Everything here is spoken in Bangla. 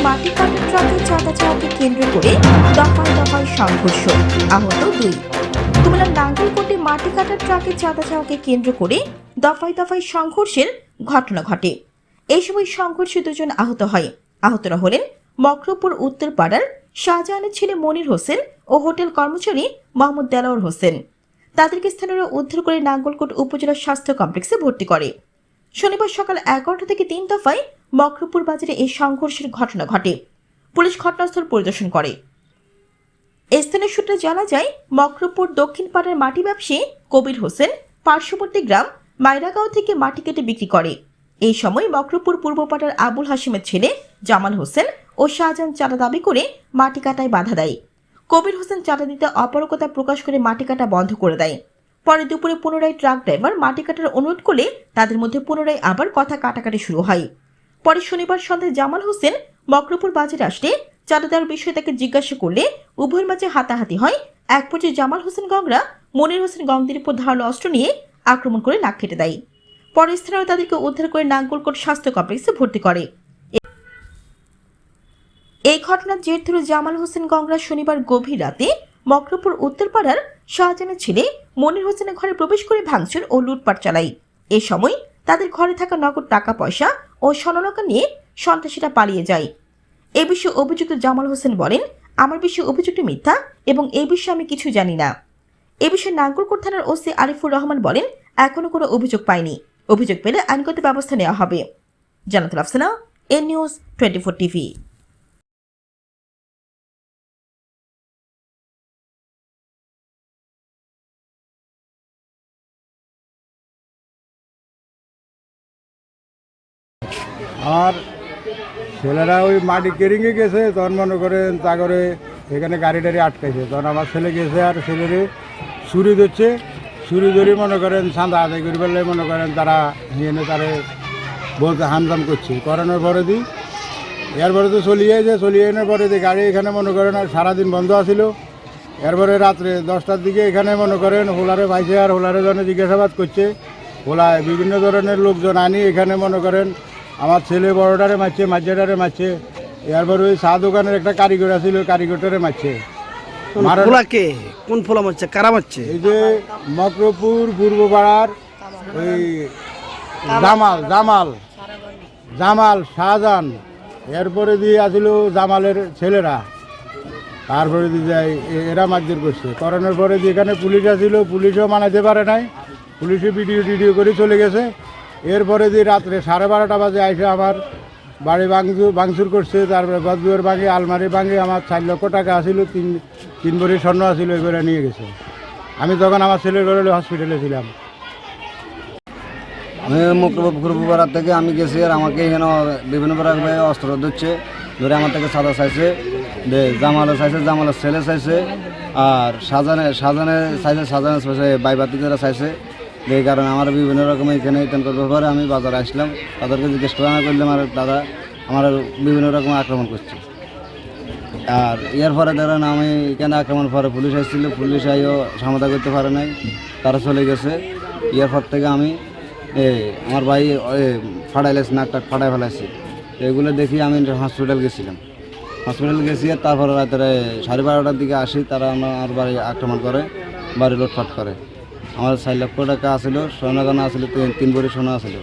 মাটি কাটার ট্রাকে চাঁদা চাওয়াকে কেন্দ্র করে দফায় দফায় সংঘর্ষ, আহত 2। কুমিল্লার নাঙ্গলকোটে মাটি কাটার ট্রাকে চাঁদা চাওয়াকে কেন্দ্র করে দফায় দফায় সংঘর্ষের ঘটনা ঘটে। এই সময় সংঘর্ষে 2 জন আহত হয়। আহতরা হলেন মকরপুর উত্তরপাড়ার শাহজাহানের ছেলে মনির হোসেন ও হোটেল কর্মচারী মোহাম্মদ দেলাওয়ার হোসেন। তাদেরকে স্থানীয়রা উদ্ধার করে নাঙ্গলকোট উপজেলা স্বাস্থ্য কমপ্লেক্সে ভর্তি করে। শনিবার সকাল 11টা থেকে 3 দফায় মকরপুর বাজারে এই সংঘর্ষের ঘটনা ঘটে। পুলিশ ঘটনাস্থল পরিদর্শন করে। স্থানীয় সূত্রে জানা যায়, মকরপুর দক্ষিণ পাড়ার মাটি ব্যবসায়ী কবির হোসেন পার্শ্ববর্তী গ্রাম মাইরাগাঁও থেকে মাটি কেটে বিক্রি করে। এই সময় মকরপুর পূর্বপাড়ার আবুল হাসিমের ছেলে জামাল হোসেন ও শাহজাহান চাঁদা দাবি করে মাটি কাটায় বাধা দেয়। কবির হোসেন চাঁদা দিতে অপারগতা প্রকাশ করে মাটি কাটা বন্ধ করে দেয়। পরে দুপুরে পুনরায় ট্রাক ড্রাইভার মাটি কাটার অনুরোধ করলে তাদের মধ্যে পুনরায় আবার কথা কাটাকাটি শুরু হয়। পরে শনিবার সন্ধ্যায় জামাল হোসেন মকরপুর বাজারে আসলে চাঁদা দেওয়ার বিষয়ে তাকে জিজ্ঞাসা করলে উভয়ের মাঝে হাতাহাতি হয়। এক পর্যায়ে জামাল হোসেন গংরা মনির হোসেন গংদের উপর ধারালো অস্ত্র নিয়ে আক্রমণ করে নাক কেটে দেয়। পরে স্থানীয়রা তাদেরকে উদ্ধার করে নাঙ্গলকোট স্বাস্থ্য কমপ্লেক্সে ভর্তি করে। এই ঘটনার জের ধরে জামাল হোসেন গংরা শনিবার গভীর রাতে মকরপুর উত্তরপাড়ার শাহজাহানের ছেলে মনির হোসেনের ঘরে প্রবেশ করে ভাঙচুর ও লুটপাট চালায়। এ সময় তাদের ঘরে থাকা নগদ টাকা পয়সা ও স্বর্ণালঙ্কার নিয়ে সন্ত্রাসীরা পালিয়ে যায়। এ বিষয়ে অভিযুক্ত জামাল হোসেন বলেন, আমার বিষয়ে অভিযোগটি মিথ্যা এবং এই বিষয়ে আমি কিছু জানি না। এ বিষয়ে নাঙ্গলকোট থানার ওসি আরিফুর রহমান বলেন, এখনো কোনো অভিযোগ পাইনি। অভিযোগ পেলে আইনগত ব্যবস্থা নেওয়া হবে। জান্নাতুল আফসানা, এন নিউজ 24 টিভি। আর ছেলেরা ওই মাটি কেরিংয়ে গেছে, তখন মনে করেন তা করে এখানে গাড়ি টাড়ি আটকাইছে। তখন আমার ছেলে গেছে আর ছেলেরে ছুরি ধরছে, ছুরি ধরে মনে করেন চাঁদা আদায় করে ফেললে মনে করেন তারা এনে তারে বলতে হামজাম করছে। করানোর পরে দিই এরপরে তো চলিয়ে এনে পরে দিই গাড়ি এখানে মনে করেন আর সারাদিন বন্ধ আছিল। এরপরে রাত্রে 10টার দিকে এখানে মনে করেন হোলারে পাইছে আর হোলারে জন্য জিজ্ঞাসাবাদ করছে। হোলায় বিভিন্ন ধরনের লোকজন আনি এখানে মনে করেন আমার ছেলে বড়টারে মারছে, মাঝাটারে মারছে। এরপরে ওই চা দোকানের একটা কারিগর আছিল, কারিগরটারে মারছে। ফোলাকে কোন ফোলা মারছে, কারা মারছে? এই যে মকরপুর পূর্বপাড়ার ওই জামাল শাহজাহান, এরপরে দিয়ে আসিল জামালের ছেলেরা, তারপরে দিয়ে যায় এরা মারধর করছে। করানোর পরে যে এখানে পুলিশ আসিল, পুলিশও মানাতে পারে নাই, পুলিশে ভিডিও করে চলে গেছে। এরপরে দিয়ে রাত্রে 12:30 বাজে আইসে আমার বাড়ি ভাঙচুর করছে। তারপরে গদুয়ের ভাঙে, আলমারি ভাঙে। আমার 4 লক্ষ টাকা আসিল, 3 ভরি স্বর্ণ আসিল, এগুলো নিয়ে গেছে। আমি তখন আমার ছেলের ঘরে হসপিটালে ছিলাম। আমি মকরপুর পাড়ার থেকে আমি গেছি আর আমাকে এখানে বিভিন্ন রকমের অস্ত্র ধরছে, ধরে আমার থেকে সাদা চাইছে, জামালে চাইছে, জামালের ছেলে চাইছে, আর শাহজাহানের চাইছে, শাহজাহানের চাইছে, বাইবাতিকেরা চাইছে। এই কারণে আমার বিভিন্ন রকমের এখানে টেনকর ব্যাপারে আমি বাজারে আসলাম। তাদেরকে জিজ্ঞেস করে করলাম আর দাদা আমার বিভিন্ন রকম আক্রমণ করছে। আর এর পরে ধরেন আমি এখানে আক্রমণ পরে পুলিশ আসছিল, পুলিশ আইও সমাধা করতে পারে নাই, তারা চলে গেছে। এর পর থেকে আমি আমার ভাই ফাটাইলেছি, নাকটা ফাটাই ফেলাইছি। এগুলো দেখি আমি হসপিটাল গেছিলাম। হসপিটাল গেছি আর তারপরে রাত্রে 12:30টার দিকে আসি, তারা আমার বাড়ি আক্রমণ করে, বাড়ি লুটপাট করে। আমার 4 লক্ষ টাকা আসলো, সোনা দানা আসলো, 3 ভরি সোনা আসলো।